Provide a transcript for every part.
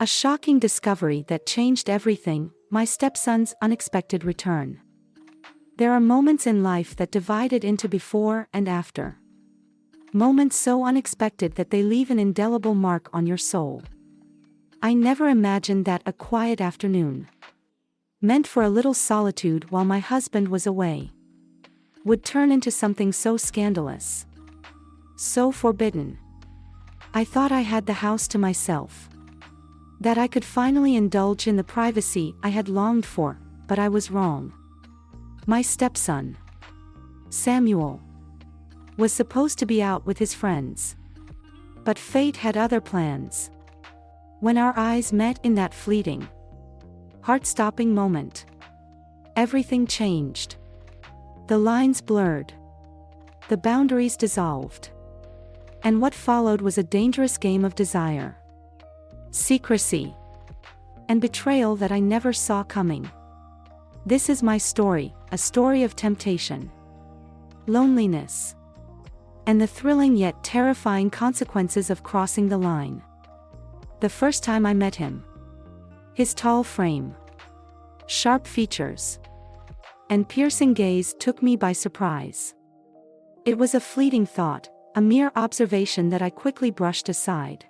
A shocking discovery that changed everything, my stepson's unexpected return. There are moments in life that divide it into before and after. Moments so unexpected that they leave an indelible mark on your soul. I never imagined that a quiet afternoon, meant for a little solitude while my husband was away, would turn into something so scandalous, so forbidden. I thought I had the house to myself, that I could finally indulge in the privacy I had longed for, but I was wrong. My stepson, Samuel, was supposed to be out with his friends. But fate had other plans. When our eyes met in that fleeting, heart-stopping moment, everything changed. The lines blurred. The boundaries dissolved. And what followed was a dangerous game of desire, secrecy, and betrayal that I never saw coming. This is my story, a story of temptation, loneliness, and the thrilling yet terrifying consequences of crossing the line. The first time I met him, his tall frame, sharp features, and piercing gaze took me by surprise. It was a fleeting thought, a mere observation that I quickly brushed aside.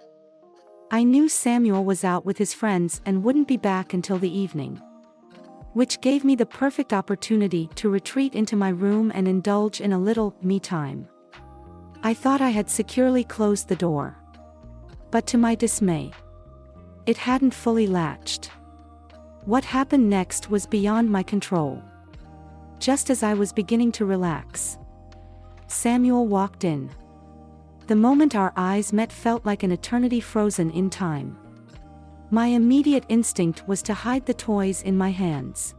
I knew Samuel was out with his friends and wouldn't be back until the evening, which gave me the perfect opportunity to retreat into my room and indulge in a little me time. I thought I had securely closed the door, but to my dismay, it hadn't fully latched. What happened next was beyond my control. Just as I was beginning to relax, Samuel walked in. The moment our eyes met felt like an eternity frozen in time. My immediate instinct was to hide the toys in my hands.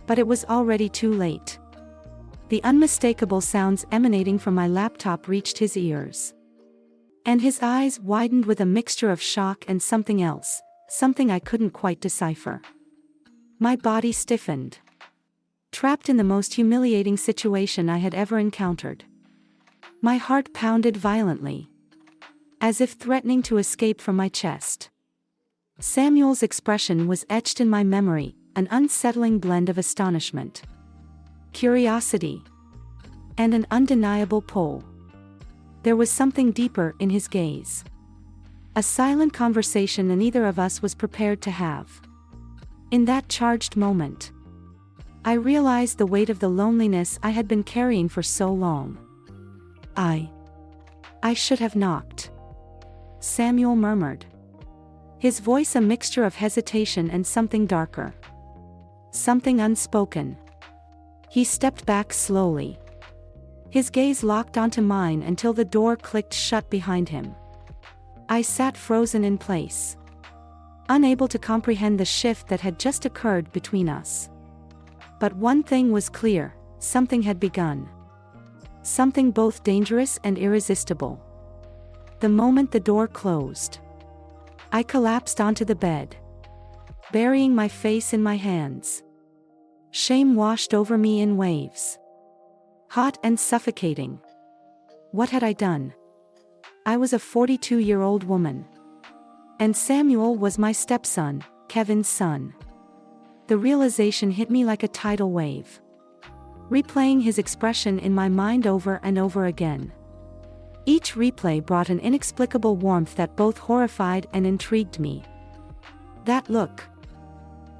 But it was already too late. The unmistakable sounds emanating from my laptop reached his ears, and his eyes widened with a mixture of shock and something else, something I couldn't quite decipher. My body stiffened, trapped in the most humiliating situation I had ever encountered. My heart pounded violently, as if threatening to escape from my chest. Samuel's expression was etched in my memory, an unsettling blend of astonishment, curiosity, and an undeniable pull. There was something deeper in his gaze, a silent conversation that neither of us was prepared to have. In that charged moment, I realized the weight of the loneliness I had been carrying for so long. I should have knocked, Samuel murmured, his voice a mixture of hesitation and something darker, something unspoken. He stepped back slowly, his gaze locked onto mine until the door clicked shut behind him. I sat frozen in place, unable to comprehend the shift that had just occurred between us. But one thing was clear, something had begun. Something both dangerous and irresistible. The moment the door closed, I collapsed onto the bed, burying my face in my hands. Shame washed over me in waves, hot and suffocating. What had I done? I was a 42-year-old woman, and Samuel was my stepson, Kevin's son. The realization hit me like a tidal wave, replaying his expression in my mind over and over again. Each replay brought an inexplicable warmth that both horrified and intrigued me. That look.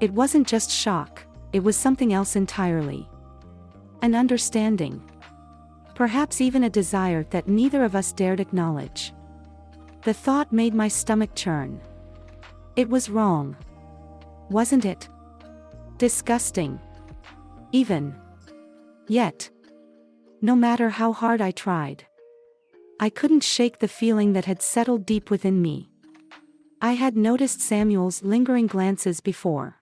It wasn't just shock, it was something else entirely. An understanding. Perhaps even a desire that neither of us dared acknowledge. The thought made my stomach churn. It was wrong, wasn't it? Disgusting. Even. Yet, no matter how hard I tried, I couldn't shake the feeling that had settled deep within me. I had noticed Samuel's lingering glances before,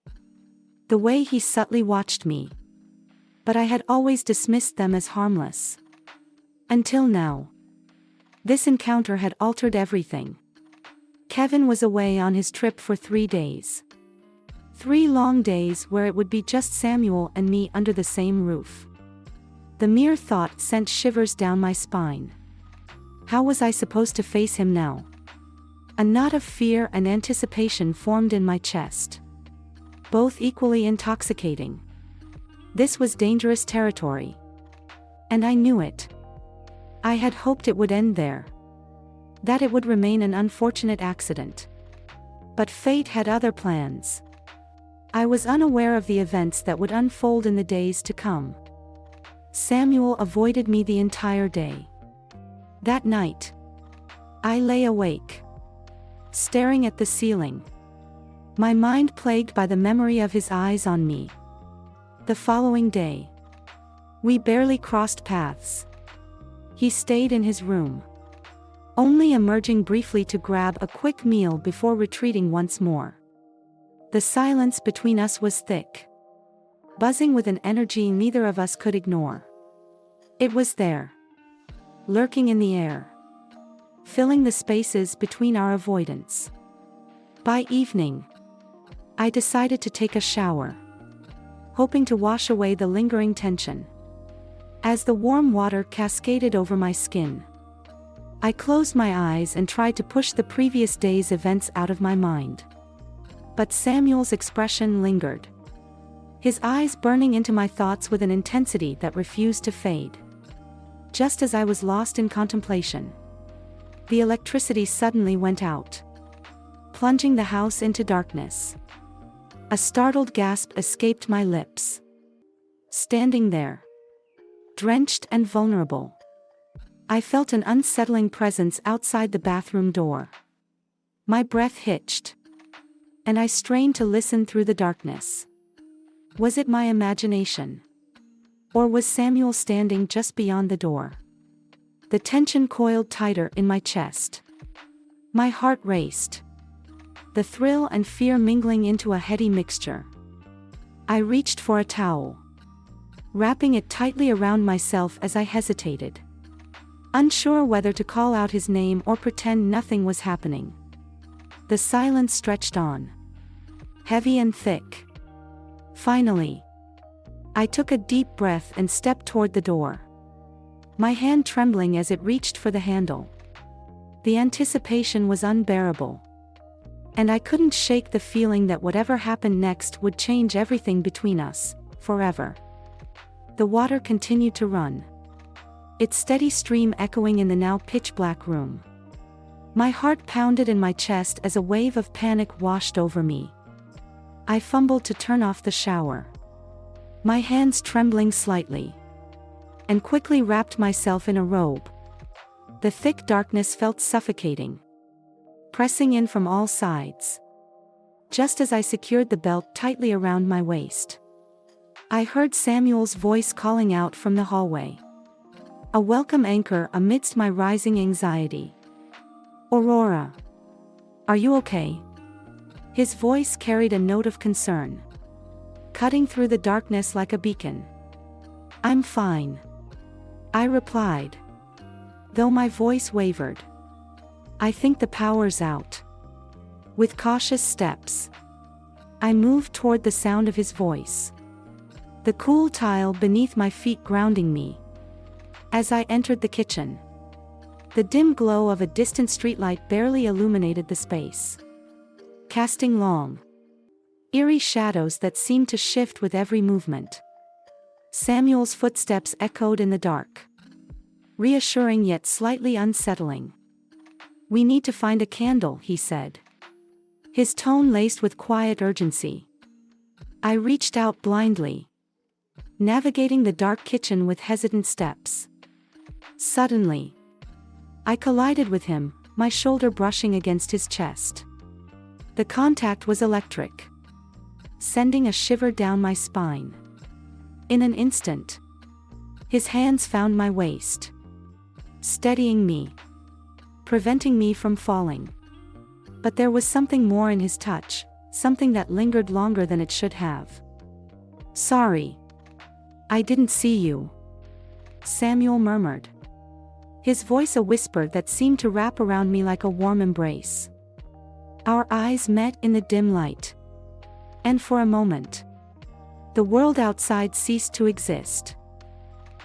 the way he subtly watched me, but I had always dismissed them as harmless. Until now. This encounter had altered everything. Kevin was away on his trip for 3 days. 3 long days where it would be just Samuel and me under the same roof. The mere thought sent shivers down my spine. How was I supposed to face him now? A knot of fear and anticipation formed in my chest, both equally intoxicating. This was dangerous territory. And I knew it. I had hoped it would end there, that it would remain an unfortunate accident. But fate had other plans. I was unaware of the events that would unfold in the days to come. Samuel avoided me the entire day. That night, I lay awake, staring at the ceiling, my mind plagued by the memory of his eyes on me. The following day, we barely crossed paths. He stayed in his room, only emerging briefly to grab a quick meal before retreating once more. The silence between us was thick, buzzing with an energy neither of us could ignore. It was there, lurking in the air, filling the spaces between our avoidance. By evening, I decided to take a shower, hoping to wash away the lingering tension. As the warm water cascaded over my skin, I closed my eyes and tried to push the previous day's events out of my mind. But Samuel's expression lingered, his eyes burning into my thoughts with an intensity that refused to fade. Just as I was lost in contemplation, the electricity suddenly went out, plunging the house into darkness. A startled gasp escaped my lips. Standing there, drenched and vulnerable, I felt an unsettling presence outside the bathroom door. My breath hitched, and I strained to listen through the darkness. Was it my imagination? Or was Samuel standing just beyond the door? The tension coiled tighter in my chest. My heart raced, the thrill and fear mingling into a heady mixture. I reached for a towel, wrapping it tightly around myself as I hesitated, unsure whether to call out his name or pretend nothing was happening. The silence stretched on, heavy and thick. Finally, I took a deep breath and stepped toward the door, my hand trembling as it reached for the handle. The anticipation was unbearable, and I couldn't shake the feeling that whatever happened next would change everything between us, forever. The water continued to run, its steady stream echoing in the now pitch-black room. My heart pounded in my chest as a wave of panic washed over me. I fumbled to turn off the shower, my hands trembling slightly, and quickly wrapped myself in a robe. The thick darkness felt suffocating, pressing in from all sides. Just as I secured the belt tightly around my waist, I heard Samuel's voice calling out from the hallway, a welcome anchor amidst my rising anxiety. "Aurora, are you okay?" His voice carried a note of concern, cutting through the darkness like a beacon. "I'm fine," I replied, though my voice wavered. "I think the power's out." With cautious steps, I moved toward the sound of his voice, the cool tile beneath my feet grounding me. As I entered the kitchen, the dim glow of a distant streetlight barely illuminated the space, casting long, eerie shadows that seemed to shift with every movement. Samuel's footsteps echoed in the dark, reassuring yet slightly unsettling. "We need to find a candle," he said, his tone laced with quiet urgency. I reached out blindly, navigating the dark kitchen with hesitant steps. Suddenly, I collided with him, my shoulder brushing against his chest. The contact was electric, sending a shiver down my spine. In an instant, his hands found my waist, steadying me, preventing me from falling. But there was something more in his touch, something that lingered longer than it should have. "Sorry, I didn't see you," Samuel murmured, his voice a whisper that seemed to wrap around me like a warm embrace. Our eyes met in the dim light, and for a moment, the world outside ceased to exist.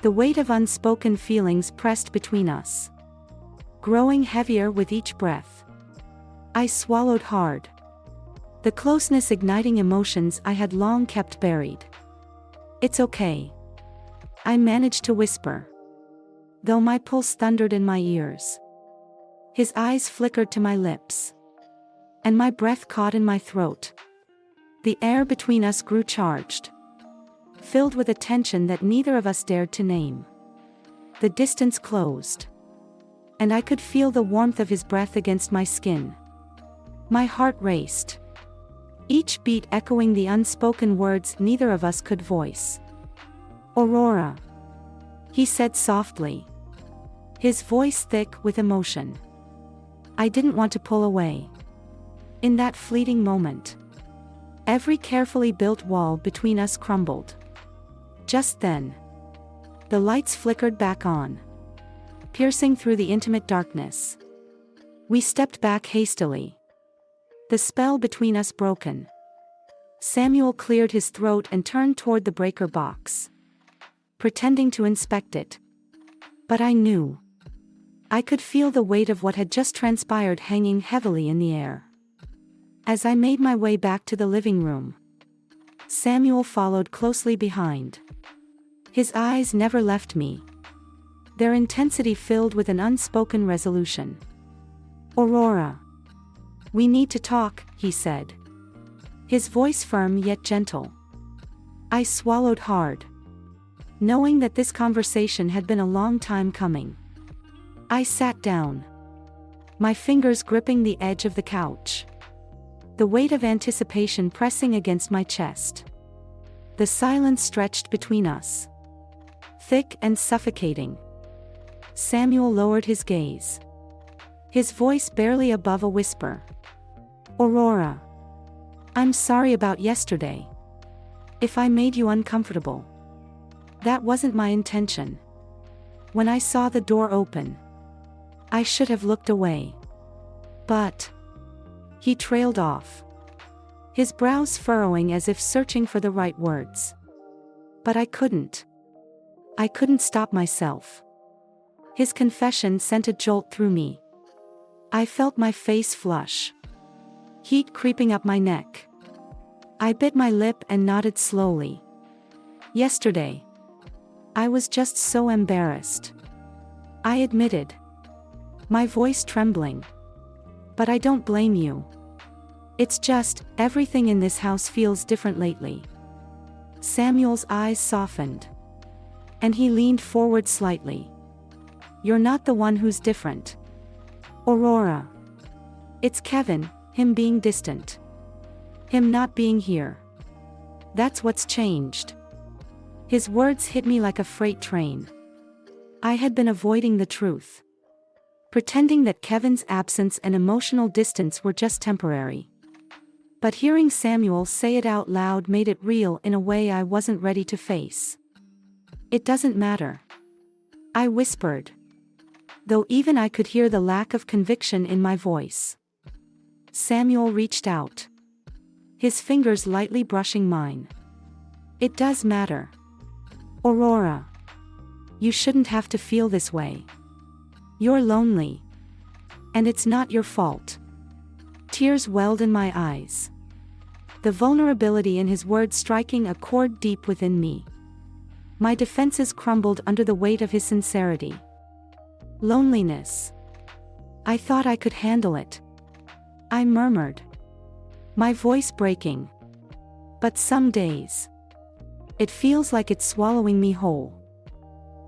The weight of unspoken feelings pressed between us, growing heavier with each breath. I swallowed hard. The closeness igniting emotions I had long kept buried. It's okay, I managed to whisper, though my pulse thundered in my ears. His eyes flickered to my lips, and my breath caught in my throat. The air between us grew charged, filled with a tension that neither of us dared to name. The distance closed, and I could feel the warmth of his breath against my skin. My heart raced, each beat echoing the unspoken words neither of us could voice. "Aurora," he said softly, his voice thick with emotion. I didn't want to pull away. In that fleeting moment, every carefully built wall between us crumbled. Just then, the lights flickered back on, piercing through the intimate darkness. We stepped back hastily, the spell between us broken. Samuel cleared his throat and turned toward the breaker box, pretending to inspect it. But I knew. I could feel the weight of what had just transpired hanging heavily in the air. As I made my way back to the living room, Samuel followed closely behind. His eyes never left me, their intensity filled with an unspoken resolution. "Aurora, we need to talk," he said, his voice firm yet gentle. I swallowed hard, knowing that this conversation had been a long time coming. I sat down, my fingers gripping the edge of the couch, the weight of anticipation pressing against my chest. The silence stretched between us, thick and suffocating. Samuel lowered his gaze, his voice barely above a whisper. "Aurora, I'm sorry about yesterday. If I made you uncomfortable, that wasn't my intention. When I saw the door open, I should have looked away. But..." He trailed off, his brows furrowing as if searching for the right words. But I couldn't stop myself. His confession sent a jolt through me. I felt my face flush, heat creeping up my neck. I bit my lip and nodded slowly. "Yesterday, I was just so embarrassed," I admitted, my voice trembling. "But I don't blame you. It's just, everything in this house feels different lately." Samuel's eyes softened, and he leaned forward slightly. "You're not the one who's different, Aurora. It's Kevin, him being distant, him not being here. That's what's changed." His words hit me like a freight train. I had been avoiding the truth, pretending that Kevin's absence and emotional distance were just temporary. But hearing Samuel say it out loud made it real in a way I wasn't ready to face. "It doesn't matter," I whispered, though even I could hear the lack of conviction in my voice. Samuel reached out, his fingers lightly brushing mine. "It does matter. Aurora, you shouldn't have to feel this way. You're lonely, and it's not your fault." Tears welled in my eyes, the vulnerability in his words striking a chord deep within me. My defenses crumbled under the weight of his sincerity. "Loneliness. I thought I could handle it," I murmured, my voice breaking. "But some days, it feels like it's swallowing me whole."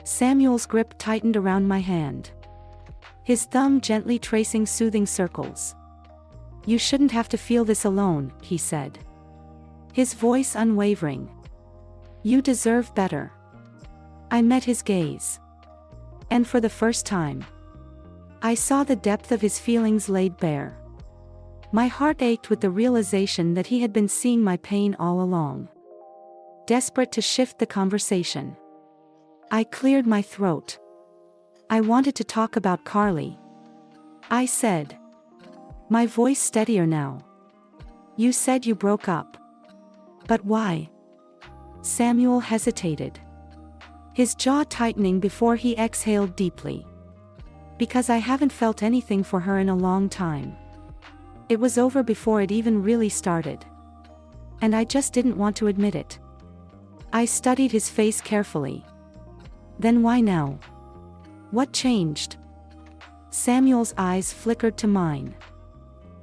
Samuel's grip tightened around my hand, his thumb gently tracing soothing circles. "You shouldn't have to feel this alone," he said, his voice unwavering. "You deserve better." I met his gaze, and for the first time, I saw the depth of his feelings laid bare. My heart ached with the realization that he had been seeing my pain all along. Desperate to shift the conversation, I cleared my throat. "I wanted to talk about Carly," I said, my voice steadier now. "You said you broke up. But why?" Samuel hesitated, his jaw tightening before he exhaled deeply. "Because I haven't felt anything for her in a long time. It was over before it even really started. And I just didn't want to admit it. I studied his face carefully. Then why now? What changed? Samuel's eyes flickered to mine.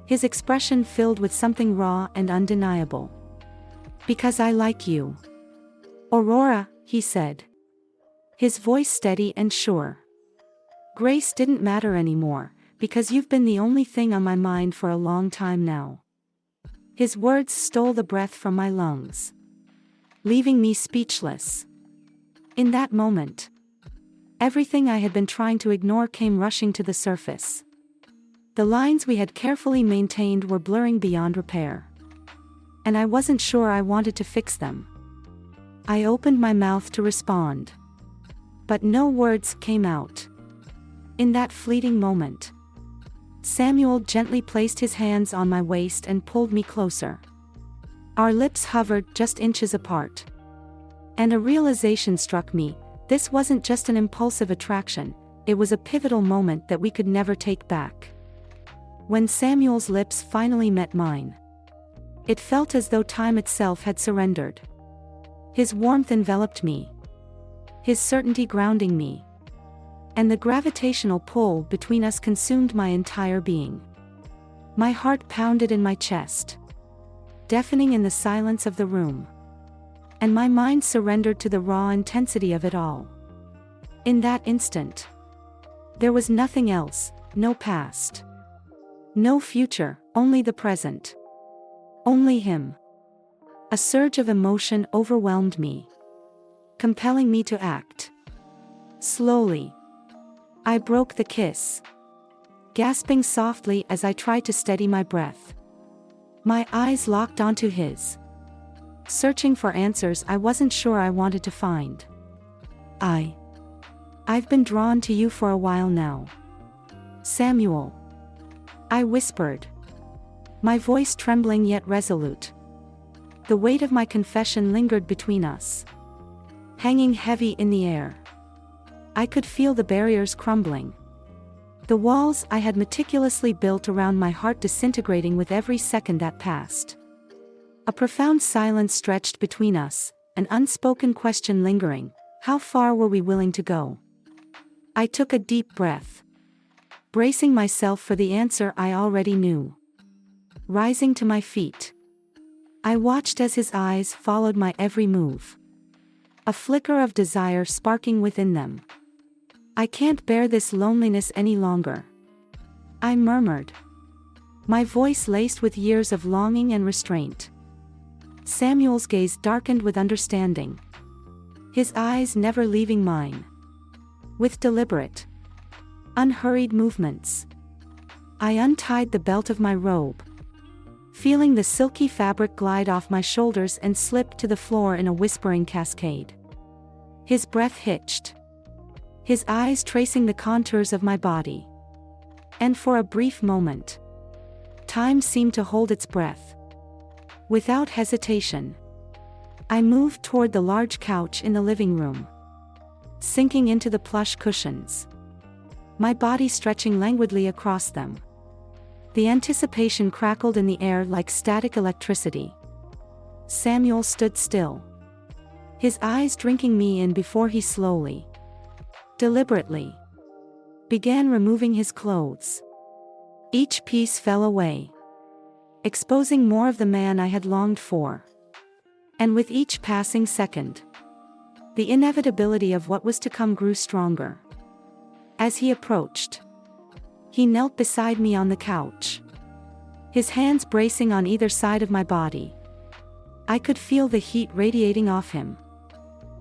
His expression filled with something raw and undeniable. Because I like you. Aurora, he said. His voice steady and sure. Grace didn't matter anymore, because you've been the only thing on my mind for a long time now. His words stole the breath from my lungs, leaving me speechless. In that moment, everything I had been trying to ignore came rushing to the surface. The lines we had carefully maintained were blurring beyond repair. And I wasn't sure I wanted to fix them. I opened my mouth to respond. But no words came out. In that fleeting moment, Samuel gently placed his hands on my waist and pulled me closer. Our lips hovered just inches apart. And a realization struck me: this wasn't just an impulsive attraction, it was a pivotal moment that we could never take back. When Samuel's lips finally met mine, it felt as though time itself had surrendered. His warmth enveloped me, his certainty grounding me, and the gravitational pull between us consumed my entire being. My heart pounded in my chest, deafening in the silence of the room, and my mind surrendered to the raw intensity of it all. In that instant, there was nothing else, no past, no future, only the present. Only him. A surge of emotion overwhelmed me, compelling me to act. Slowly, I broke the kiss, gasping softly as I tried to steady my breath. My eyes locked onto his, searching for answers I wasn't sure I wanted to find. I've been drawn to you for a while now, Samuel, I whispered, my voice trembling yet resolute. The weight of my confession lingered between us, hanging heavy in the air. I could feel the barriers crumbling, the walls I had meticulously built around my heart disintegrating with every second that passed. A profound silence stretched between us, an unspoken question lingering: how far were we willing to go? I took a deep breath, bracing myself for the answer I already knew. Rising to my feet, I watched as his eyes followed my every move, a flicker of desire sparking within them. I can't bear this loneliness any longer, I murmured, my voice laced with years of longing and restraint. Samuel's gaze darkened with understanding, his eyes never leaving mine. With deliberate, unhurried movements, I untied the belt of my robe, feeling the silky fabric glide off my shoulders and slip to the floor in a whispering cascade. His breath hitched, his eyes tracing the contours of my body. And for a brief moment, time seemed to hold its breath. Without hesitation, I moved toward the large couch in the living room, sinking into the plush cushions, my body stretching languidly across them. The anticipation crackled in the air like static electricity. Samuel stood still, his eyes drinking me in before he slowly, deliberately, began removing his clothes. Each piece fell away, exposing more of the man I had longed for. And with each passing second, the inevitability of what was to come grew stronger. As he approached, he knelt beside me on the couch, his hands bracing on either side of my body. I could feel the heat radiating off him,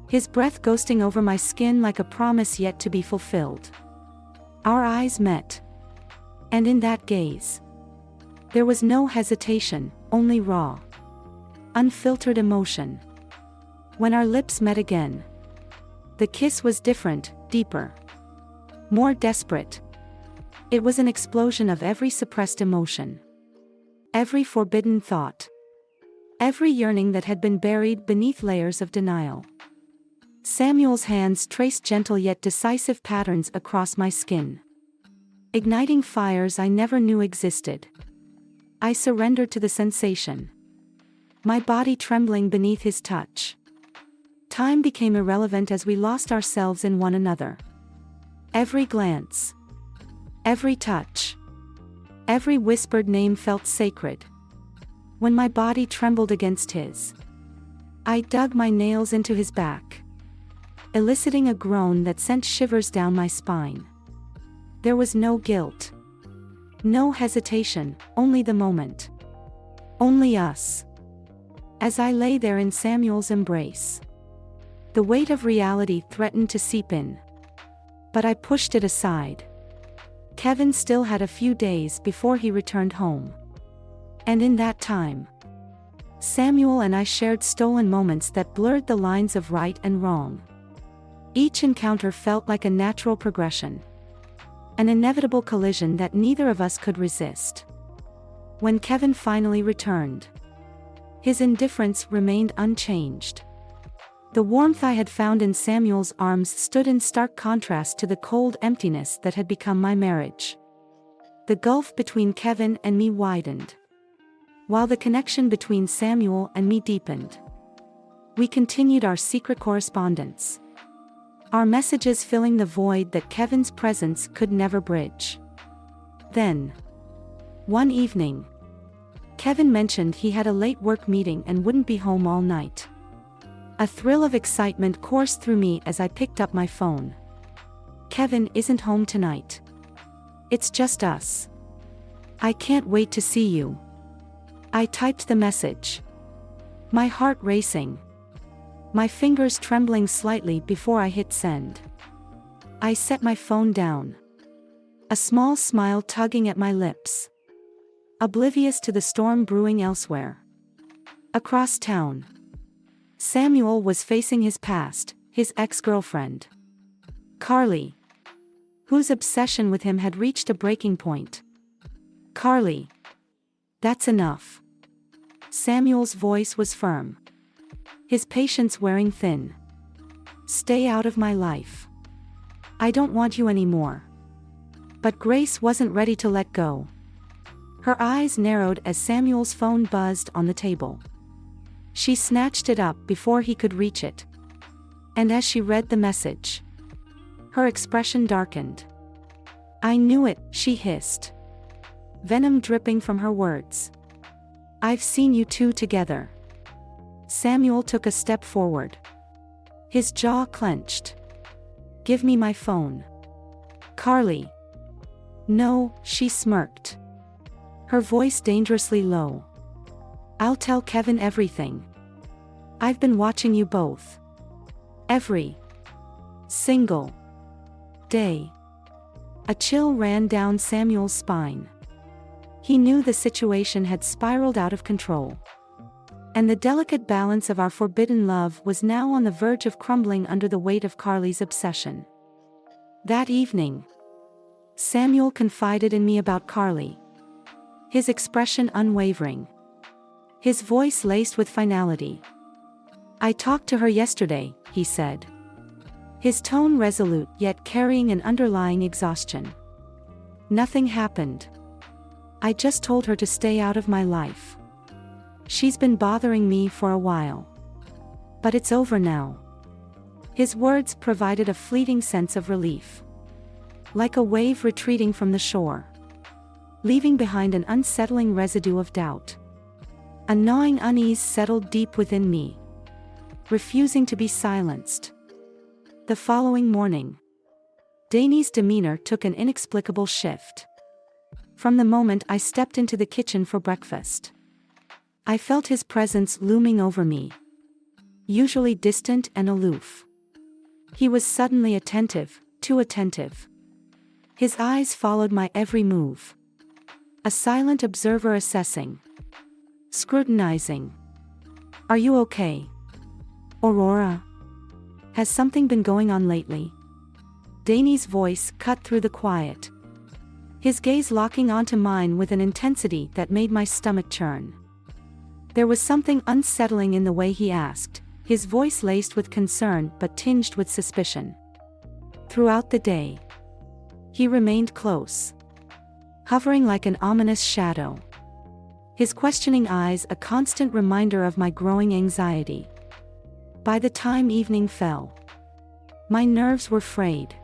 his breath ghosting over my skin like a promise yet to be fulfilled. Our eyes met, and in that gaze, there was no hesitation, only raw, unfiltered emotion. When our lips met again, the kiss was different, deeper, more desperate. It was an explosion of every suppressed emotion, every forbidden thought, every yearning that had been buried beneath layers of denial. Samuel's hands traced gentle yet decisive patterns across my skin, igniting fires I never knew existed. I surrendered to the sensation, my body trembling beneath his touch. Time became irrelevant as we lost ourselves in one another. Every glance, every touch, every whispered name felt sacred. When my body trembled against his, I dug my nails into his back, eliciting a groan that sent shivers down my spine. There was no guilt, no hesitation, only the moment. Only us. As I lay there in Samuel's embrace, the weight of reality threatened to seep in. But I pushed it aside. Kevin still had a few days before he returned home. And in that time, Samuel and I shared stolen moments that blurred the lines of right and wrong. Each encounter felt like a natural progression, an inevitable collision that neither of us could resist. When Kevin finally returned, his indifference remained unchanged. The warmth I had found in Samuel's arms stood in stark contrast to the cold emptiness that had become my marriage. The gulf between Kevin and me widened, while the connection between Samuel and me deepened. We continued our secret correspondence, our messages filling the void that Kevin's presence could never bridge. Then, one evening, Kevin mentioned he had a late work meeting and wouldn't be home all night. A thrill of excitement coursed through me as I picked up my phone. "Kevin isn't home tonight. It's just us. I can't wait to see you." I typed the message, my heart racing, my fingers trembling slightly before I hit send. I set my phone down, a small smile tugging at my lips, oblivious to the storm brewing elsewhere. Across town, Samuel was facing his past, his ex-girlfriend, Carly, whose obsession with him had reached a breaking point. "Carly, that's enough." Samuel's voice was firm, his patience wearing thin. "Stay out of my life. I don't want you anymore." But Grace wasn't ready to let go. Her eyes narrowed as Samuel's phone buzzed on the table. She snatched it up before he could reach it. And as she read the message, her expression darkened. "I knew it," she hissed, venom dripping from her words. "I've seen you two together." Samuel took a step forward, his jaw clenched. "Give me my phone." "Carly." "No," she smirked, her voice dangerously low. "I'll tell Kevin everything. I've been watching you both. Every single day." A chill ran down Samuel's spine. He knew the situation had spiraled out of control, and the delicate balance of our forbidden love was now on the verge of crumbling under the weight of Carly's obsession. That evening, Samuel confided in me about Carly, his expression unwavering, his voice laced with finality. "I talked to her yesterday," he said, his tone resolute yet carrying an underlying exhaustion. "Nothing happened. I just told her to stay out of my life. She's been bothering me for a while. But it's over now." His words provided a fleeting sense of relief, like a wave retreating from the shore, leaving behind an unsettling residue of doubt. A gnawing unease settled deep within me, refusing to be silenced. The following morning, Danny's demeanor took an inexplicable shift. From the moment I stepped into the kitchen for breakfast, I felt his presence looming over me, usually distant and aloof. He was suddenly attentive, too attentive. His eyes followed my every move, a silent observer assessing, scrutinizing. "Are you okay, Aurora? Has something been going on lately?" Danny's voice cut through the quiet, his gaze locking onto mine with an intensity that made my stomach churn. There was something unsettling in the way he asked, his voice laced with concern but tinged with suspicion. Throughout the day, he remained close, hovering like an ominous shadow, his questioning eyes a constant reminder of my growing anxiety. By the time evening fell, my nerves were frayed.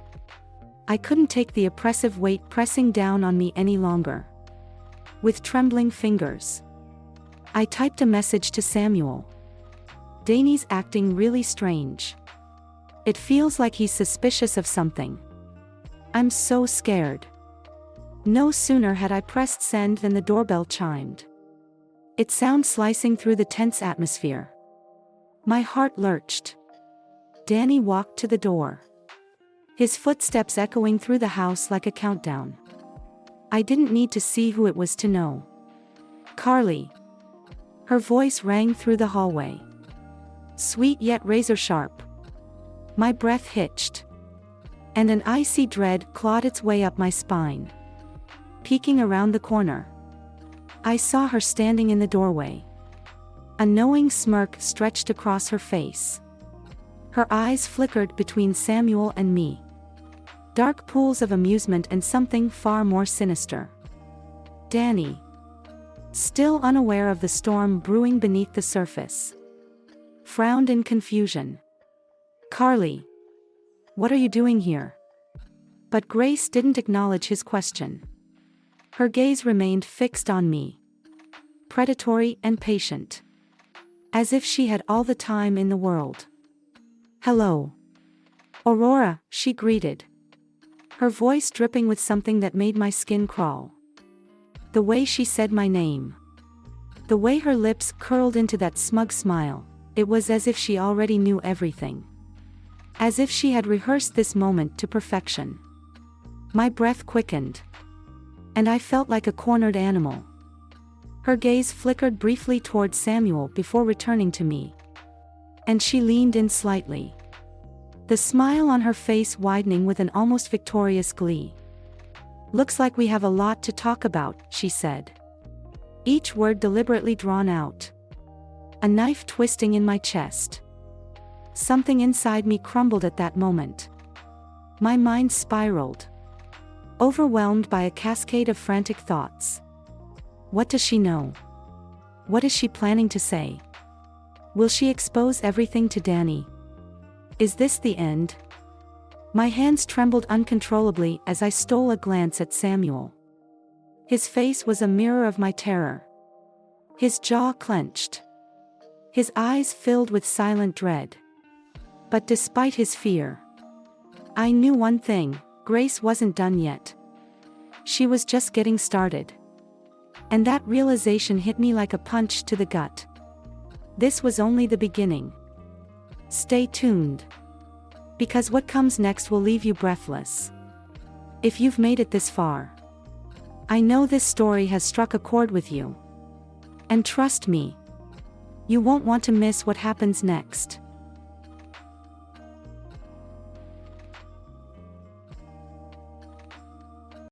I couldn't take the oppressive weight pressing down on me any longer. With trembling fingers, I typed a message to Samuel. "Danny's acting really strange. It feels like he's suspicious of something. I'm so scared." No sooner had I pressed send than the doorbell chimed. Its sound slicing through the tense atmosphere. My heart lurched. Danny walked to the door, his footsteps echoing through the house like a countdown. I didn't need to see who it was to know. "Carly." Her voice rang through the hallway, sweet yet razor-sharp. My breath hitched, and an icy dread clawed its way up my spine. Peeking around the corner, I saw her standing in the doorway. A knowing smirk stretched across her face. Her eyes flickered between Samuel and me. Dark pools of amusement and something far more sinister. Danny, still unaware of the storm brewing beneath the surface, frowned in confusion. "Carly, what are you doing here?" But Grace didn't acknowledge his question. Her gaze remained fixed on me, predatory and patient, as if she had all the time in the world. "Hello, Aurora," she greeted, her voice dripping with something that made my skin crawl. The way she said my name, the way her lips curled into that smug smile, it was as if she already knew everything. As if she had rehearsed this moment to perfection. My breath quickened, and I felt like a cornered animal. Her gaze flickered briefly toward Samuel before returning to me, and she leaned in slightly, the smile on her face widening with an almost victorious glee. "Looks like we have a lot to talk about," she said, each word deliberately drawn out, a knife twisting in my chest. Something inside me crumbled at that moment. My mind spiraled, overwhelmed by a cascade of frantic thoughts. What does she know? What is she planning to say? Will she expose everything to Danny? Is this the end? My hands trembled uncontrollably as I stole a glance at Samuel. His face was a mirror of my terror. His jaw clenched, his eyes filled with silent dread. But despite his fear, I knew one thing: Grace wasn't done yet. She was just getting started. And that realization hit me like a punch to the gut. This was only the beginning. Stay tuned, because what comes next will leave you breathless. If you've made it this far, I know this story has struck a chord with you. And trust me, you won't want to miss what happens next.